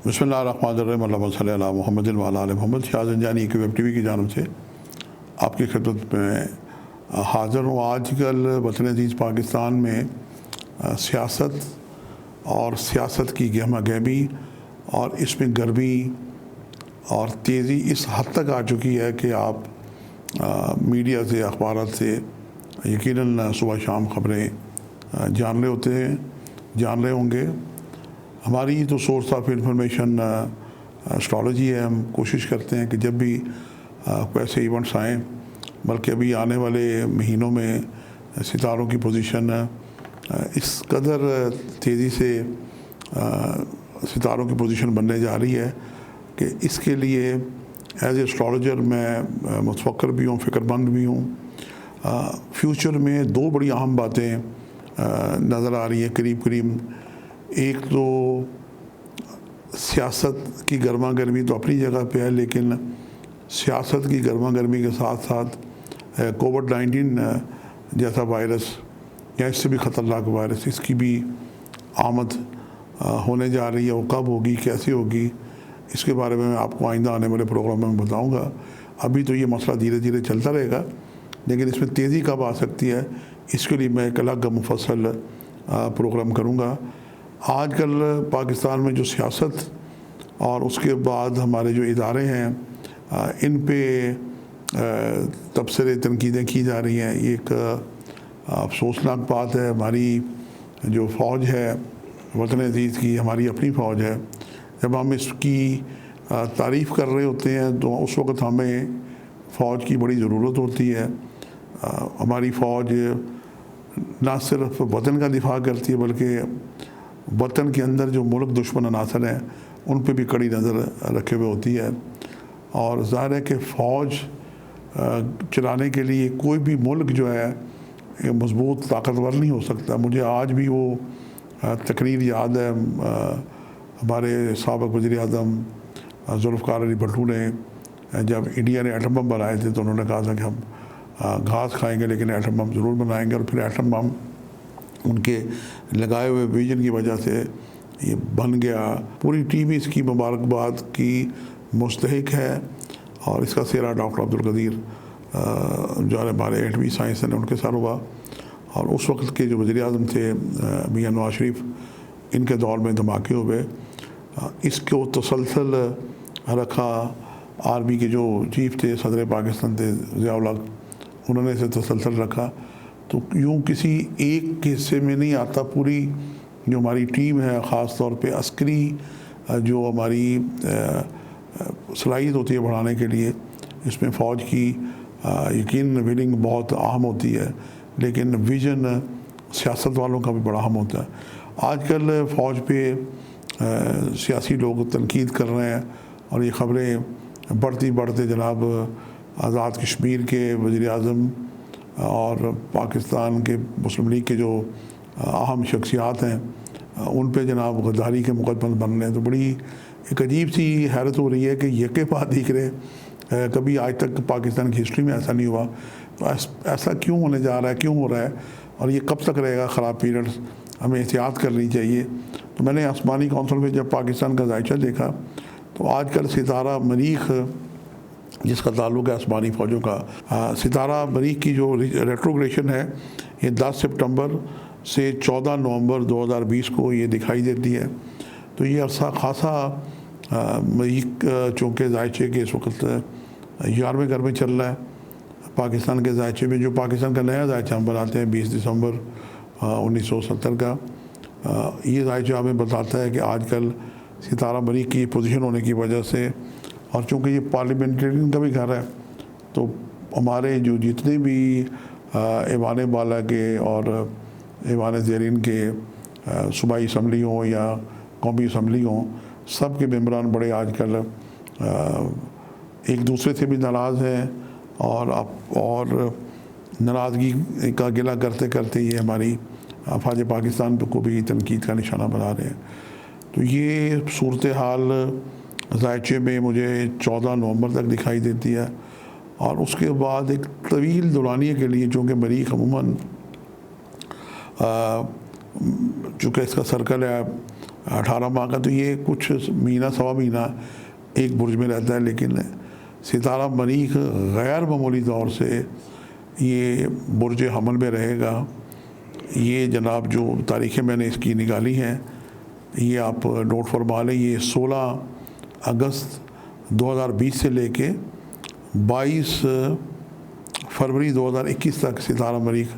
بسم اللہ الرحمن الرحیم، اللہم صلی علی محمد وعلی آل محمد۔ شاہ زنجانی کی ویب ٹی وی کی جانب سے آپ کی خدمت میں حاضر ہوں۔ آج کل وطن عزیز پاکستان میں سیاست اور سیاست کی گہمہ گہمی اور اس میں گرمی اور تیزی اس حد تک آ چکی ہے کہ آپ میڈیا سے، اخبارات سے یقیناً صبح شام خبریں جان رہے ہوں گے۔ ہماری تو سورس آف انفارمیشن اسٹرالوجی ہے۔ ہم کوشش کرتے ہیں کہ جب بھی کوئی ایسے ایونٹس آئیں، بلکہ ابھی آنے والے مہینوں میں ستاروں کی پوزیشن اس قدر تیزی سے ستاروں کی پوزیشن بننے جا رہی ہے کہ اس کے لیے ایز اے اسٹرالوجر میں متفکر بھی ہوں، فکر مند بھی ہوں۔ فیوچر میں دو بڑی اہم باتیں نظر آ رہی ہیں قریب۔ ایک تو سیاست کی گرما گرمی تو اپنی جگہ پہ ہے، لیکن سیاست کی گرما گرمی کے ساتھ ساتھ کووڈ-19 جیسا وائرس یا اس سے بھی خطرناک وائرس، اس کی بھی آمد ہونے جا رہی ہے۔ وہ کب ہوگی، کیسے ہوگی، اس کے بارے میں آپ کو آئندہ آنے والے پروگرام میں بتاؤں گا۔ ابھی تو یہ مسئلہ دھیرے دھیرے چلتا رہے گا، لیکن اس میں تیزی کب آ سکتی ہے، اس کے لیے میں ایک الگ مفصل پروگرام کروں گا۔ آج کل پاکستان میں جو سیاست اور اس کے بعد ہمارے جو ادارے ہیں ان پہ تبصرے تنقیدیں کی جا رہی ہیں۔ یہ ایک افسوسناک بات ہے۔ ہماری جو فوج ہے وطن عزیز کی، ہماری اپنی فوج ہے، جب ہم اس کی تعریف کر رہے ہوتے ہیں تو اس وقت ہمیں فوج کی بڑی ضرورت ہوتی ہے۔ ہماری فوج نہ صرف وطن کا دفاع کرتی ہے، بلکہ وطن کے اندر جو ملک دشمن عناصر ہیں ان پہ بھی کڑی نظر رکھے ہوئے ہوتی ہے۔ اور ظاہر ہے کہ فوج چلانے کے لیے کوئی بھی ملک جو ہے مضبوط طاقتور نہیں ہو سکتا۔ مجھے آج بھی وہ تقریر یاد ہے، ہمارے سابق وزیر اعظم ذوالفقار علی بھٹو نے جب انڈیا نے ایٹم بم بنائے تھے تو انہوں نے کہا تھا کہ ہم گھاس کھائیں گے لیکن ایٹم بم ضرور بنائیں گے، اور پھر ایٹم بم ان کے لگائے ہوئے ویژن کی وجہ سے یہ بن گیا۔ پوری ٹیم اس کی مبارکباد کی مستحق ہے، اور اس کا سہرا ڈاکٹر عبدالقدیر جو ہمارے ایٹمی سائنس ہیں ان کے ساتھ ہوا، اور اس وقت کے جو وزیر اعظم تھے میاں نواز شریف، ان کے دور میں دھماکے ہوئے۔ اس کو تسلسل رکھا آرمی کے جو چیف تھے، صدر پاکستان تھے ضیاء الحق، انہوں نے اسے تسلسل رکھا۔ تو یوں کسی ایک کے حصے میں نہیں آتا، پوری جو ہماری ٹیم ہے، خاص طور پہ عسکری جو ہماری صلاحیت ہوتی ہے بڑھانے کے لیے، اس میں فوج کی یقین ولنگ بہت اہم ہوتی ہے، لیکن ویژن سیاست والوں کا بھی بڑا اہم ہوتا ہے۔ آج کل فوج پہ سیاسی لوگ تنقید کر رہے ہیں، اور یہ خبریں بڑھتے جناب آزاد کشمیر کے وزیر اعظم اور پاکستان کے مسلم لیگ کے جو اہم شخصیات ہیں ان پہ جناب غداری کے مقدمے بن رہے ہیں۔ تو بڑی ایک عجیب سی حیرت ہو رہی ہے کہ یکے بعد دیکھ رہے، کبھی آج تک پاکستان کی ہسٹری میں ایسا نہیں ہوا۔ تو ایسا کیوں ہونے جا رہا ہے، کیوں ہو رہا ہے، اور یہ کب تک رہے گا خراب پیریڈز، ہمیں احتیاط کرنی چاہیے۔ تو میں نے آسمانی کونسل میں جب پاکستان کا ذائچہ دیکھا تو آج کل ستارہ مریخ جس کا تعلق ہے آسمانی فوجوں کا، ستارہ مریخ کی جو ریٹروگریشن ہے یہ 10 سپتمبر سے 14 نومبر 2020 کو یہ دکھائی دیتی ہے۔ تو یہ عرصہ خاصا مریخ چونکہ ذائچے کے اس وقت 11ویں گھر میں چل رہا ہے پاکستان کے ذائچے میں، جو پاکستان کا نیا ذائچہ ہم بناتے ہیں 20 دسمبر 1970 کا۔ یہ ذائچہ ہمیں بتاتا ہے کہ آج کل ستارہ مریخ کی پوزیشن ہونے کی وجہ سے، اور چونکہ یہ پارلیمنٹرین کا بھی گھر ہے، تو ہمارے جو جتنے بھی ایوان بالا کے اور ایوان زیرین کے صوبائی اسمبلی ہوں یا قومی اسمبلی ہوں، سب کے ممبران بڑے آج کل ایک دوسرے سے بھی ناراض ہیں، اور ناراضگی کا گلہ کرتے کرتے یہ ہماری افواج پاکستان کو بھی تنقید کا نشانہ بنا رہے ہیں۔ تو یہ صورتحال ذائچے میں مجھے 14 نومبر تک دکھائی دیتی ہے، اور اس کے بعد ایک طویل دورانیے کے لیے، چونکہ مریخ عموماً چونکہ اس کا سرکل ہے 18 ماہ کا، تو یہ کچھ مہینہ سوا مہینہ ایک برج میں رہتا ہے، لیکن ستارہ مریخ غیر معمولی طور سے یہ برج حمل میں رہے گا۔ یہ جناب جو تاریخیں میں نے اس کی نکالی ہیں یہ آپ نوٹ فرما لیں، یہ 16 اگست 2020 سے لے کے 22 فروری 2021 تک ستارہ مریخ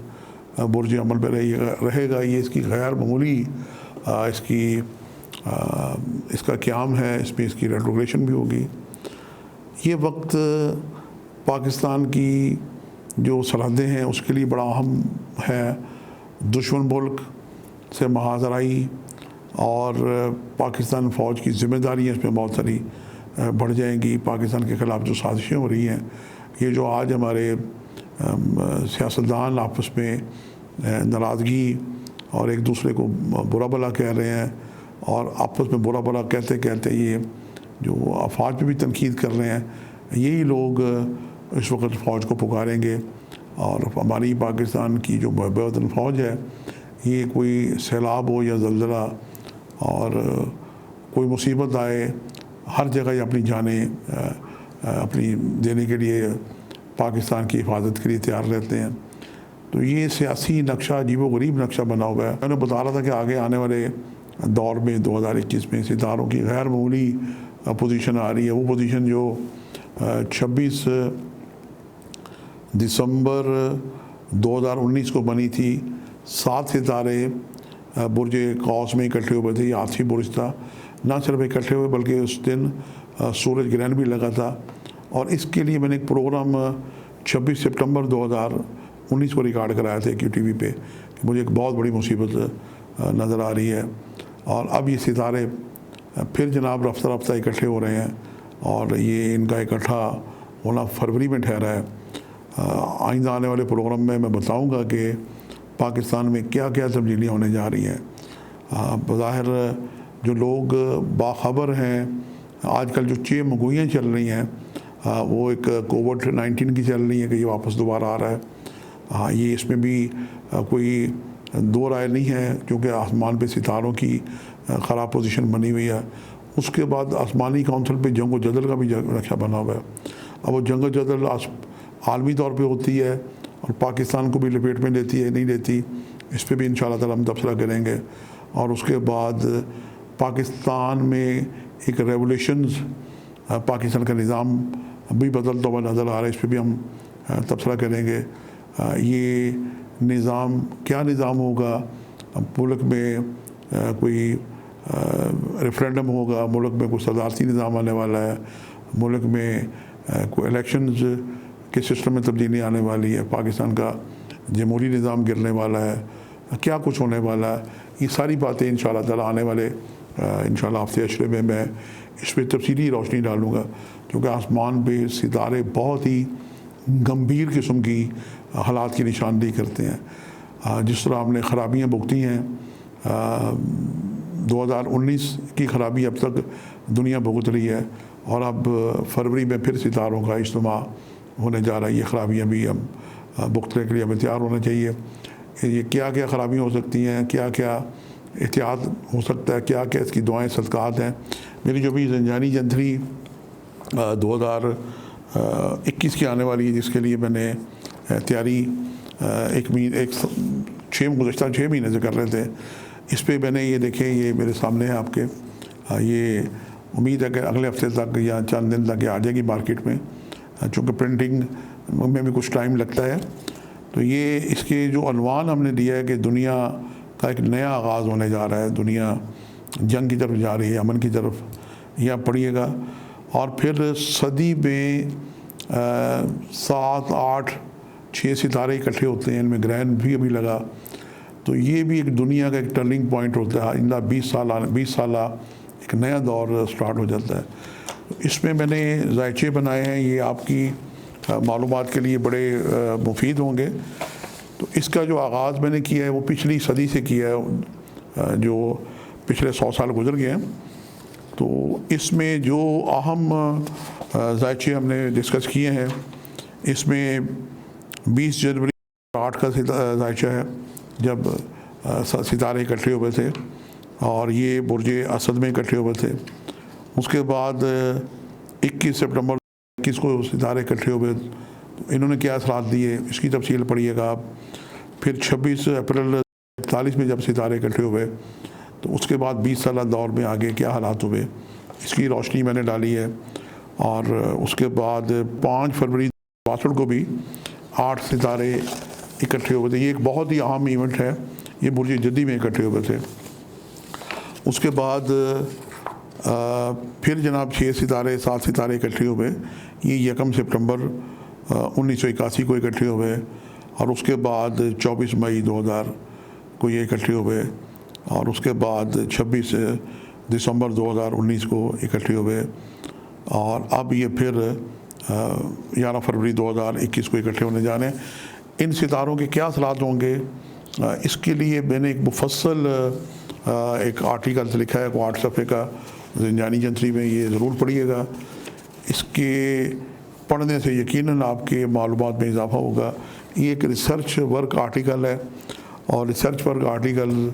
برج عمل پہ رہے گا۔ یہ اس کی غیر معمولی اس کا قیام ہے، اس میں اس کی ریٹروگریشن بھی ہوگی۔ یہ وقت پاکستان کی جو سرحدیں ہیں اس کے لیے بڑا اہم ہے۔ دشمن ملک سے محاذ آرائی اور پاکستان فوج کی ذمہ داریاں اس میں بہت ساری بڑھ جائیں گی۔ پاکستان کے خلاف جو سازشیں ہو رہی ہیں، یہ جو آج ہمارے سیاستدان آپس میں ناراضگی اور ایک دوسرے کو برا بھلا کہہ رہے ہیں، اور آپس میں برا بھلا کہتے کہتے یہ جو افواج پہ بھی تنقید کر رہے ہیں، یہی لوگ اس وقت فوج کو پکاریں گے۔ اور ہماری پاکستان کی جو بے وطن فوج ہے، یہ کوئی سیلاب ہو یا زلزلہ اور کوئی مصیبت آئے، ہر جگہ یہ اپنی جانیں اپنی دینے کے لیے پاکستان کی حفاظت کے لیے تیار رہتے ہیں۔ تو یہ سیاسی نقشہ عجیب و غریب نقشہ بنا ہوا ہے۔ میں نے بتا رہا تھا کہ آگے آنے والے دور میں 2021 میں ستاروں کی غیر معمولی پوزیشن آ رہی ہے۔ وہ پوزیشن جو 26 دسمبر 2019 کو بنی تھی، 7 ستارے برج قوس میں اکٹھے ہوئے تھے۔ یہ آخری برج تھا، نہ صرف اکٹھے ہوئے بلکہ اس دن سورج گرہن بھی لگا تھا۔ اور اس کے لیے میں نے ایک پروگرام 26 سپٹمبر 2019 کو ریکارڈ کرایا تھا QTV پہ کہ مجھے ایک بہت بڑی مصیبت نظر آ رہی ہے، اور اب یہ ستارے پھر جناب رفتہ رفتہ اکٹھے ہو رہے ہیں، اور یہ ان کا اکٹھا ہونا فروری میں ٹھہرا ہے۔ آئندہ آنے والے پروگرام میں بتاؤں گا کہ پاکستان میں کیا کیا تبدیلیاں ہونے جا رہی ہیں۔ بظاہر جو لوگ باخبر ہیں، آج کل جو چیمگوئیاں چل رہی ہیں وہ ایک کووڈ-19 کی چل رہی ہیں کہ یہ واپس دوبارہ آ رہا ہے۔ یہ اس میں بھی کوئی دو رائے نہیں ہے، کیونکہ آسمان پہ ستاروں کی خراب پوزیشن بنی ہوئی ہے۔ اس کے بعد آسمانی کونسل پہ جنگ و جدل کا بھی نقشہ بنا ہوا ہے۔ اب وہ جنگ و جدل عالمی طور پہ ہوتی ہے اور پاکستان کو بھی لپیٹ میں لیتی ہے نہیں لیتی، اس پہ بھی انشاءاللہ تعالیٰ ہم تبصرہ کریں گے۔ اور اس کے بعد پاکستان میں ایک ریولیوشنز، پاکستان کا نظام بھی بدلتا ہوا نظر آ رہا ہے، اس پہ بھی ہم تبصرہ کریں گے۔ یہ نظام کیا نظام ہوگا؟ ملک میں کوئی ریفرینڈم ہوگا، ملک میں کوئی صدارتی نظام آنے والا ہے، ملک میں کوئی الیکشنز کے سسٹم میں تبدیلی آنے والی ہے، پاکستان کا جمہوری نظام گرنے والا ہے، کیا کچھ ہونے والا ہے؟ یہ ساری باتیں انشاءاللہ تعالیٰ آنے والے انشاءاللہ ہفتے اشرے میں اس پہ تفصیلی روشنی ڈالوں گا، کیونکہ آسمان پہ ستارے بہت ہی گمبھیر قسم کی حالات کی نشاندہی کرتے ہیں۔ جس طرح ہم نے خرابیاں بھگتی ہیں، 2019 کی خرابی اب تک دنیا بھگت رہی ہے، اور اب فروری میں پھر ستاروں کا اجتماع ہونے جا رہا ہے۔ یہ خرابیاں بھی ہم بھگتنے کے لیے ہمیں تیار ہونا چاہیے۔ یہ کیا کیا خرابیاں ہو سکتی ہیں، کیا کیا احتیاط ہو سکتا ہے، کیا کیا اس کی دعائیں صدقات ہیں۔ میری جو بھی زنجانی جنتری 2021 کی آنے والی ہے، جس کے لیے میں نے تیاری گزشتہ 6 مہینے سے کر رہے تھے، اس پہ میں نے یہ دیکھیں، یہ میرے سامنے ہے آپ کے، یہ امید ہے کہ اگلے ہفتے تک یا چند دن تک یہ آ جائے گی مارکیٹ میں، چونکہ پرنٹنگ میں بھی کچھ ٹائم لگتا ہے۔ تو یہ اس کے جو عنوان ہم نے دیا ہے کہ دنیا کا ایک نیا آغاز ہونے جا رہا ہے، دنیا جنگ کی طرف جا رہی ہے، امن کی طرف، یہ آپ پڑھیے گا۔ اور پھر صدی میں 7 8 6 ستارے اکٹھے ہوتے ہیں، ان میں گرہن بھی ابھی لگا، تو یہ بھی ایک دنیا کا ایک ٹرننگ پوائنٹ ہوتا ہے۔ آئندہ 20 سالہ ایک نیا دور سٹارٹ ہو جاتا ہے۔ اس میں نے ذائچے بنائے ہیں، یہ آپ کی معلومات کے لیے بڑے مفید ہوں گے۔ تو اس کا جو آغاز میں نے کیا ہے وہ پچھلی صدی سے کیا ہے، جو پچھلے 100 سال گزر گئے ہیں۔ تو اس میں جو اہم ذائچے ہم نے ڈسکس کیے ہیں، اس میں 20 جنوری 8 کا ذائچہ ہے، جب ستارے اکٹھے ہوئے تھے اور یہ برج اسد میں اکٹھے ہوئے تھے۔ اس کے بعد 21 سپٹمبر 21 کو ستارے اکٹھے ہوئے، تو انہوں نے کیا اثرات دیے اس کی تفصیل پڑھیے گا آپ۔ پھر 26 اپریل 1941 میں جب ستارے اکٹھے ہوئے تو اس کے بعد 20 سالہ دور میں آگے کیا حالات ہوئے اس کی روشنی میں نے ڈالی ہے۔ اور اس کے بعد 5 فروری 1962 کو بھی 8 ستارے اکٹھے ہوئے تھے۔ یہ ایک بہت ہی اہم ایونٹ ہے، یہ برج جدی میں اکٹھے ہوئے تھے۔ اس کے بعد پھر جناب 6 ستارے 7 ستارے اکٹھے ہوئے، یہ 1 سپٹمبر 1981 کو اکٹھے ہوئے، اور اس کے بعد 24 مئی 2000 کو یہ اکٹھے ہوئے، اور اس کے بعد 26 دسمبر 2019 کو اکٹھے ہوئے، اور اب یہ پھر 11 فروری 2021 کو اکٹھے ہونے جا رہے ہیں۔ ان ستاروں کے کیا اثرات ہوں گے اس کے لیے میں نے ایک مفصل ایک آرٹیکل لکھا ہے، 8 صفحے کا، زنجانی جنتری میں، یہ ضرور پڑھیے گا۔ اس کے پڑھنے سے یقیناً آپ کے معلومات میں اضافہ ہوگا۔ یہ ایک ریسرچ ورک آرٹیکل ہے، اور ریسرچ ورک آرٹیکل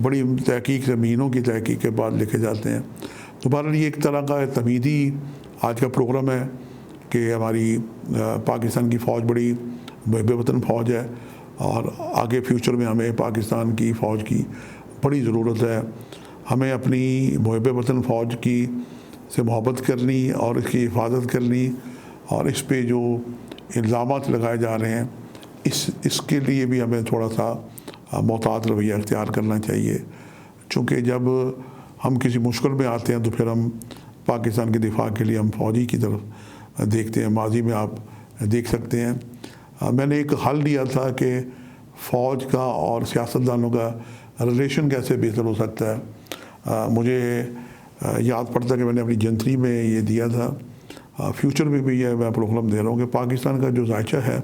بڑی تحقیق سے، مہینوں کی تحقیق کے بعد لکھے جاتے ہیں۔ تو بہرحال یہ ایک طرح کا تمہیدی آج کا پروگرام ہے کہ ہماری پاکستان کی فوج بڑی محب وطن فوج ہے، اور آگے فیوچر میں ہمیں پاکستان کی فوج کی بڑی ضرورت ہے۔ ہمیں اپنی محب وطن فوج کی سے محبت کرنی اور اس کی حفاظت کرنی، اور اس پہ جو الزامات لگائے جا رہے ہیں اس کے لیے بھی ہمیں تھوڑا سا محتاط رویہ اختیار کرنا چاہیے، چونکہ جب ہم کسی مشکل میں آتے ہیں تو پھر ہم پاکستان کے دفاع کے لیے ہم فوجی کی طرف دیکھتے ہیں۔ ماضی میں آپ دیکھ سکتے ہیں میں نے ایک حل دیا تھا کہ فوج کا اور سیاستدانوں کا ریلیشن کیسے بہتر ہو سکتا ہے۔ مجھے یاد پڑتا کہ میں نے اپنی جنتری میں یہ دیا تھا، فیوچر میں بھی یہ میں پروگرام دے رہا ہوں کہ پاکستان کا جو ذائقہ ہے،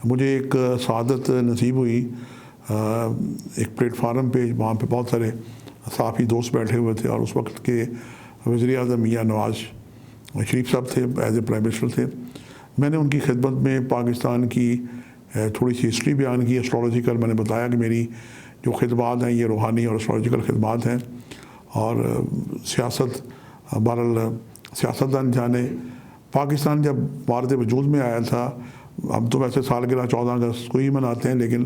مجھے ایک سعادت نصیب ہوئی ایک پلیٹ فارم پہ، وہاں پہ بہت سارے صحافی دوست بیٹھے ہوئے تھے، اور اس وقت کے وزیر اعظم میاں نواز شریف صاحب تھے، ایز اے پرائم منسٹر تھے۔ میں نے ان کی خدمت میں پاکستان کی تھوڑی سی ہسٹری بیان کی، اسٹرالوجیکل، میں نے بتایا کہ میری جو خدمات ہیں یہ روحانی اور اسٹرالوجیکل خدمات ہیں، اور سیاست، بہرحال سیاستدان جانے، پاکستان جب وارد وجود میں آیا تھا، ہم تو ویسے سالگرہ 14 اگست کو ہی مناتے ہیں، لیکن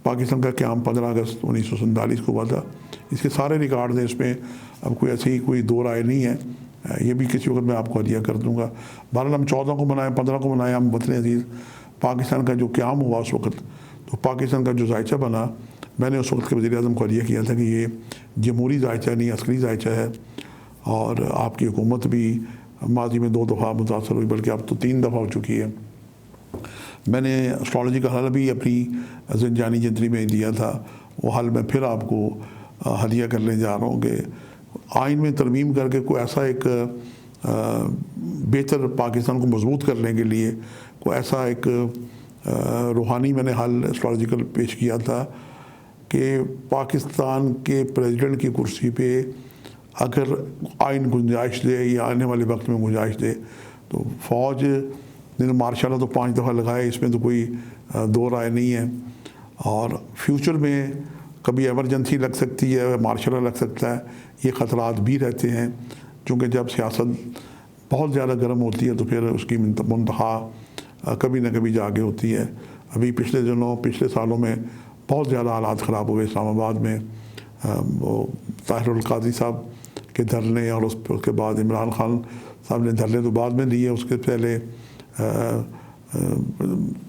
پاکستان کا قیام 15 اگست 1947 کو ہوا تھا۔ اس کے سارے ریکارڈ ہیں، اس میں اب کوئی ایسی کوئی دو رائے نہیں ہے، یہ بھی کسی وقت میں آپ کو عطیہ کر دوں گا۔ بہرحال ہم 14 کو منائیں، 15 کو منائیں، ہم وطن عزیز پاکستان کا جو قیام ہوا اس وقت، تو پاکستان کا جو ذائقہ بنا، میں نے اس وقت کے وزیر اعظم کو عطیہ کیا تھا کہ یہ جمہوری ذائقہ نہیں، عسکری ذائقہ ہے، اور آپ کی حکومت بھی ماضی میں 2 دفعہ متاثر ہوئی، بلکہ اب تو 3 دفعہ ہو چکی ہے۔ میں نے اسٹرالوجی کا حل بھی اپنی زنجانی جنتری میں دیا تھا، وہ حل میں پھر آپ کو ہدیہ کرنے جا رہا ہوں کہ آئین میں ترمیم کر کے کوئی ایسا ایک بہتر پاکستان کو مضبوط کرنے کے لیے کوئی ایسا ایک روحانی میں نے حل اسٹرالوجیکل پیش کیا تھا کہ پاکستان کے پریزیڈنٹ کی کرسی پہ اگر آئین گنجائش دے یا آنے والے وقت میں گنجائش دے تو فوج نے ماشاء اللہ تو 5 دفعہ لگائے، اس میں تو کوئی دو رائے نہیں ہے، اور فیوچر میں کبھی ایمرجنسی لگ سکتی ہے، مارشل لا لگ سکتا ہے، یہ خطرات بھی رہتے ہیں، چونکہ جب سیاست بہت زیادہ گرم ہوتی ہے تو پھر اس کی منتہا کبھی نہ کبھی جا کے ہوتی ہے۔ ابھی پچھلے سالوں میں بہت زیادہ حالات خراب ہوئے اسلام آباد میں، وہ طاہر القادری صاحب کے دھرنے، اور اس کے بعد عمران خان صاحب نے دھرنے تو بعد میں دیے، اس کے پہلے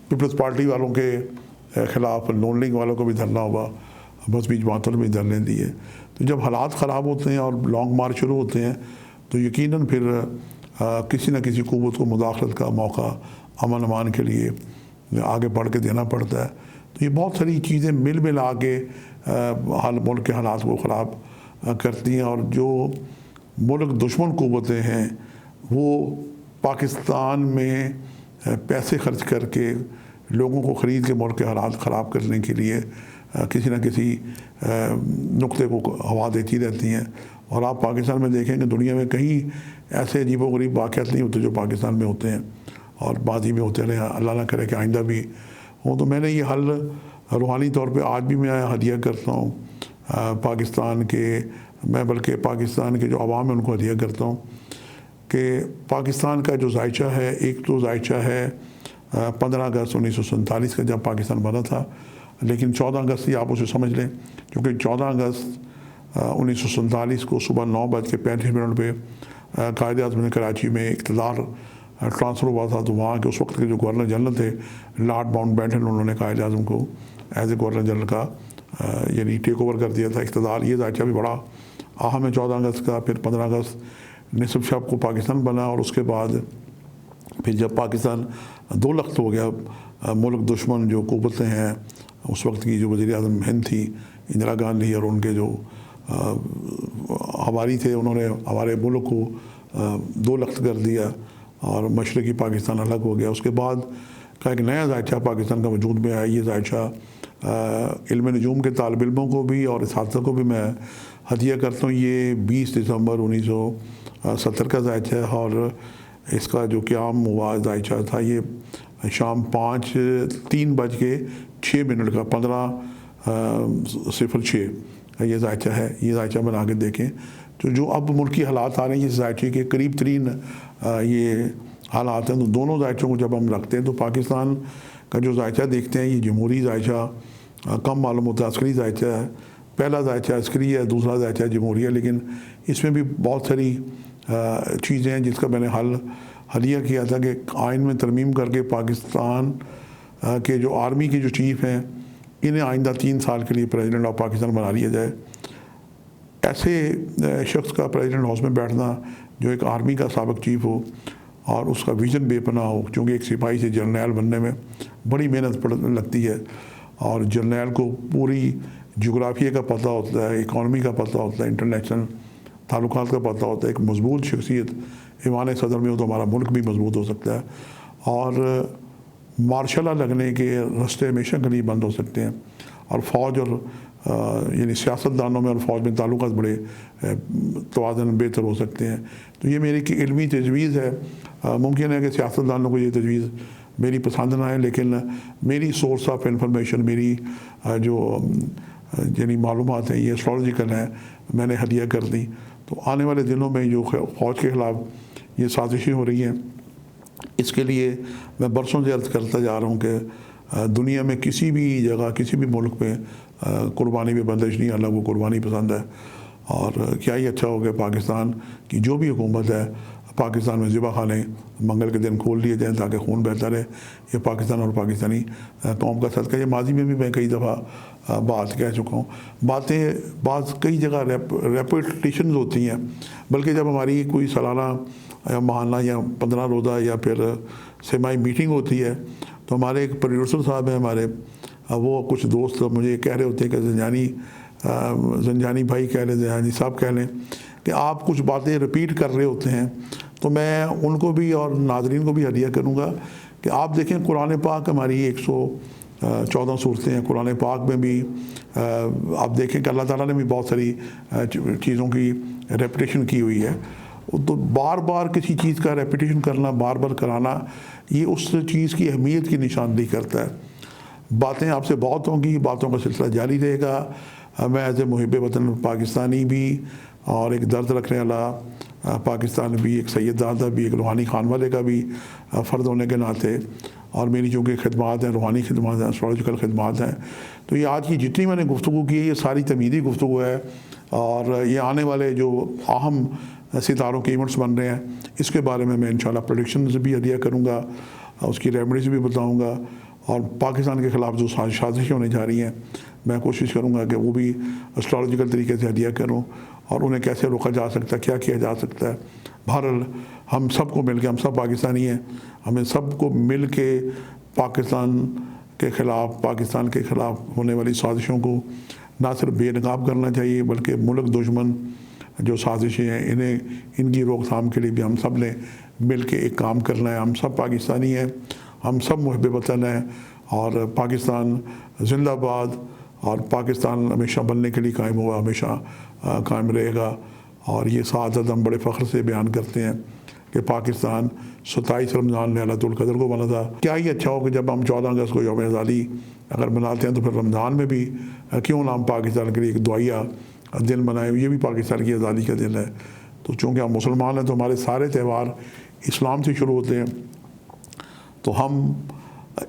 پیپلز پارٹی والوں کے خلاف نون لنک والوں کو بھی دھرنا ہوا، مذہبی جماعتوں نے بھی دھرنے دیے۔ تو جب حالات خراب ہوتے ہیں اور لانگ مارچ شروع ہوتے ہیں تو یقیناً پھر کسی نہ کسی قوت کو مداخلت کا موقع امن امان کے لیے آگے بڑھ کے دینا پڑتا ہے۔ تو یہ بہت ساری چیزیں مل آ کے ملک کے حالات کو خراب کرتی ہیں، اور جو ملک دشمن قوتیں ہیں وہ پاکستان میں پیسے خرچ کر کے لوگوں کو خرید کے ملک کے حالات خراب کرنے کے لیے کسی نہ کسی نقطے کو ہوا دیتی رہتی ہیں۔ اور آپ پاکستان میں دیکھیں کہ دنیا میں کہیں ایسے عجیب و غریب واقعات نہیں ہوتے جو پاکستان میں ہوتے ہیں، اور ماضی میں ہوتے رہے، اللہ نہ کرے کہ آئندہ بھی ہوں۔ تو میں نے یہ حل روحانی طور پہ آج بھی میں ہدیہ کرتا ہوں پاکستان کے، میں بلکہ پاکستان کے جو عوام ہیں ان کو ہدیہ کرتا ہوں کہ پاکستان کا جو ذائچہ ہے، ایک تو ذائچہ ہے 15 اگست 1947 کا جب پاکستان بنا تھا، لیکن 14 اگست ہی آپ اسے سمجھ لیں، کیونکہ 14 اگست 1947 کو صبح 9:35 پہ قائد اعظم نے کراچی میں اقتدار ٹرانسفر ہوا تھا، تو وہاں کے اس وقت کے جو گورنر جنرل تھے لارڈ ماؤنٹ بیٹن، انہوں نے قائد اعظم کو ایز اے گورنر جنرل کا یعنی ٹیک اوور کر دیا تھا اقتدار۔ یہ ذائچہ بھی بڑا اہم ہے 14 اگست کا۔ پھر 15 اگست نصف شب کو پاکستان بنا، اور اس کے بعد پھر جب پاکستان دو لخت ہو گیا، ملک دشمن جو قوتیں ہیں اس وقت کی، جو وزیر اعظم ہند تھی اندرا گاندھی، اور ان کے جو ہواری تھے، انہوں نے ہمارے ملک کو دو لخت کر دیا اور مشرقی پاکستان الگ ہو گیا۔ اس کے بعد کا ایک نیا ذائچہ پاکستان کا وجود میں آیا۔ یہ ذائچہ علم نجوم کے طالب علموں کو بھی اور اساتذہ کو بھی میں ہدیہ کرتا ہوں۔ یہ 20 دسمبر 1970 کا ذائچہ ہے، اور اس کا جو قیام ہوا ذائچہ تھا یہ شام 3:06 کا 15:06 یہ ذائچہ ہے۔ یہ ذائچہ بنا کے دیکھیں تو جو اب ملکی حالات آ رہے ہیں اس ذائچے کے قریب ترین یہ حالات ہیں، تو دونوں ذائچوں کو جب ہم رکھتے ہیں تو پاکستان کا جو ذائچہ دیکھتے ہیں یہ جمہوری ذائچہ کم معلوم ہوتا ہے، عسکری ذائچہ ہے۔ پہلا ذائچہ عسکری ہے، دوسرا ذائچہ جمہوری ہے، لیکن اس میں بھی بہت ساری چیزیں ہیں جس کا میں نے ہدیہ کیا تھا کہ آئین میں ترمیم کر کے پاکستان کے جو آرمی کے جو چیف ہیں انہیں آئندہ 3 سال کے لیے پریزیڈنٹ آف پاکستان بنا لیا جائے۔ ایسے شخص کا پریزیڈنٹ ہاؤس میں بیٹھنا جو ایک آرمی کا سابق چیف ہو اور اس کا ویژن بے پناہ ہو، چونکہ ایک سپاہی سے جرنیل بننے میں بڑی محنت لگتی ہے، اور جرنیل کو پوری جغرافیہ کا پتہ ہوتا ہے، اکانومی کا پتہ ہوتا ہے، انٹرنیشنل تعلقات کا پتہ ہوتا ہے۔ ایک مضبوط شخصیت ایوان صدر میں ہو تو ہمارا ملک بھی مضبوط ہو سکتا ہے، اور مارشل لا لگنے کے راستے ہمیشہ کے لیے بند ہو سکتے ہیں، اور فوج اور یعنی سیاستدانوں میں اور فوج میں تعلقات بڑے توازن بہتر ہو سکتے ہیں۔ تو یہ میری علمی تجویز ہے۔ ممکن ہے کہ سیاستدانوں کو یہ تجویز میری پسند نہ آئے، لیکن میری سورس آف انفارمیشن، میری جو یعنی معلومات ہیں یہ اسٹراتیجیکل ہیں، میں نے ہدیہ کر دی۔ تو آنے والے دنوں میں جو فوج کے خلاف یہ سازشیں ہو رہی ہیں، اس کے لیے میں برسوں سے عرض کرتا جا رہا ہوں کہ دنیا میں کسی بھی جگہ کسی بھی ملک میں قربانی میں بندش نہیں، اللہ کو قربانی پسند ہے، اور کیا ہی اچھا ہو کہ پاکستان کی جو بھی حکومت ہے پاکستان میں ذبح خانے منگل کے دن کھول دیے جائیں تاکہ خون بہتا رہے۔ یہ پاکستان اور پاکستانی قوم کا صدقہ۔ یہ ماضی میں بھی میں کئی دفعہ بات کہہ چکا ہوں، بعض کئی جگہ ریپیٹیشنز ہوتی ہیں، بلکہ جب ہماری کوئی سالانہ یا ماہانہ یا 15 روزہ یا پھر سیمائی میٹنگ ہوتی ہے تو ہمارے ایک پروڈیوسر صاحب ہیں ہمارے، وہ کچھ دوست مجھے کہہ رہے ہوتے ہیں کہ زنجانی بھائی کہہ لیں، زنجانی صاحب کہہ لیں کہ آپ کچھ باتیں رپیٹ کر رہے ہوتے ہیں۔ تو میں ان کو بھی اور ناظرین کو بھی ہدیہ کروں گا کہ آپ دیکھیں قرآن پاک ہماری 114 صورتیں ہیں، قرآن پاک میں بھی آپ دیکھیں کہ اللہ تعالیٰ نے بھی بہت ساری چیزوں کی ریپیٹیشن کی ہوئی ہے۔ تو بار بار کسی چیز کا ریپیٹیشن کرنا، بار بار کرانا، یہ اس چیز کی اہمیت کی نشاندہی کرتا ہے۔ باتیں آپ سے بہت ہوں گی، باتوں کا سلسلہ جاری رہے گا۔ میں ایز اے محب وطن پاکستانی بھی اور ایک درد رکھنے والا پاکستان بھی، ایک سید زادہ بھی، ایک روحانی خان والے کا بھی فرد ہونے کے ناطے، اور میری چونکہ خدمات ہیں، روحانی خدمات ہیں، اسٹراتیجیکل خدمات ہیں، تو یہ آج کی جتنی میں نے گفتگو کی ہے یہ ساری تمہیدی گفتگو ہے، اور یہ آنے والے جو اہم ستاروں کے ایونٹس بن رہے ہیں اس کے بارے میں انشاءاللہ پریڈکشنز بھی ہدیہ کروں گا، اس کی ریمیڈیز بھی بتاؤں گا، اور پاکستان کے خلاف جو سازشیں ہونے جا رہی ہیں میں کوشش کروں گا کہ وہ بھی اسٹراتیجیکل طریقے سے ہدیہ کروں، اور انہیں کیسے روکا جا سکتا ہے، کیا کیا جا سکتا ہے۔ بہرحال ہم سب کو مل کے، ہم سب پاکستانی ہیں، ہمیں سب کو مل کے پاکستان کے خلاف ہونے والی سازشوں کو نہ صرف بے نقاب کرنا چاہیے، بلکہ ملک دشمن جو سازشیں ہیں ان کی روک تھام کے لیے بھی ہم سب نے مل کے ایک کام کرنا ہے۔ ہم سب پاکستانی ہیں، ہم سب محب وطن ہیں، اور پاکستان زندہ باد، اور پاکستان ہمیشہ بننے کے لیے قائم ہوا، ہمیشہ قائم رہے گا، اور یہ سعادت ہم بڑے فخر سے بیان کرتے ہیں کہ پاکستان 27 رمضان لیلۃ القدر کو بنا تھا۔ کیا ہی اچھا ہو کہ جب ہم 14 اگست کو یوم آزادی اگر مناتے ہیں تو پھر رمضان میں بھی کیوں نہ ہم پاکستان کے لیے ایک دعائیہ دن منائیں، یہ بھی پاکستان کی آزادی کا دن ہے۔ تو چونکہ ہم مسلمان ہیں تو ہمارے سارے تہوار اسلام سے شروع ہوتے ہیں، تو ہم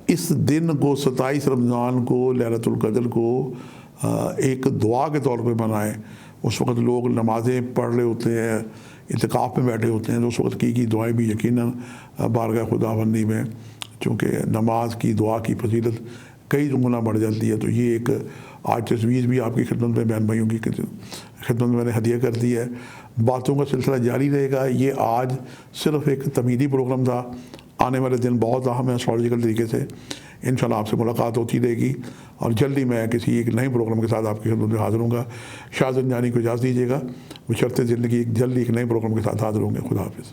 اس دن کو 27 رمضان کو لیلۃ القدر کو ایک دعا کے طور پہ منائیں۔ اس وقت لوگ نمازیں پڑھ رہے ہوتے ہیں، اعتکاف میں بیٹھے ہوتے ہیں، تو اس وقت کی دعائیں بھی یقیناً بارگاہ خداوندی میں، چونکہ نماز کی دعا کی فضیلت کئی گنا بڑھ جاتی ہے۔ تو یہ ایک آج تجویز بھی آپ کی خدمت میں بہن بھائیوں کی خدمت میں نے ہدیہ کر دی ہے۔ باتوں کا سلسلہ جاری رہے گا۔ یہ آج صرف ایک تمہیدی پروگرام تھا، آنے والے دن بہت اہم ہے اسٹریٹجیکل طریقے سے۔ انشاءاللہ آپ سے ملاقات ہوتی رہے گی، اور جلدی میں کسی ایک نئے پروگرام کے ساتھ آپ کی خدمت میں حاضر ہوں گا۔ شاہ زندانی کو اجازت دیجیے گا، بشرطِ زندگی جلدی ایک نئے پروگرام کے ساتھ حاضر ہوں گے۔ خدا حافظ۔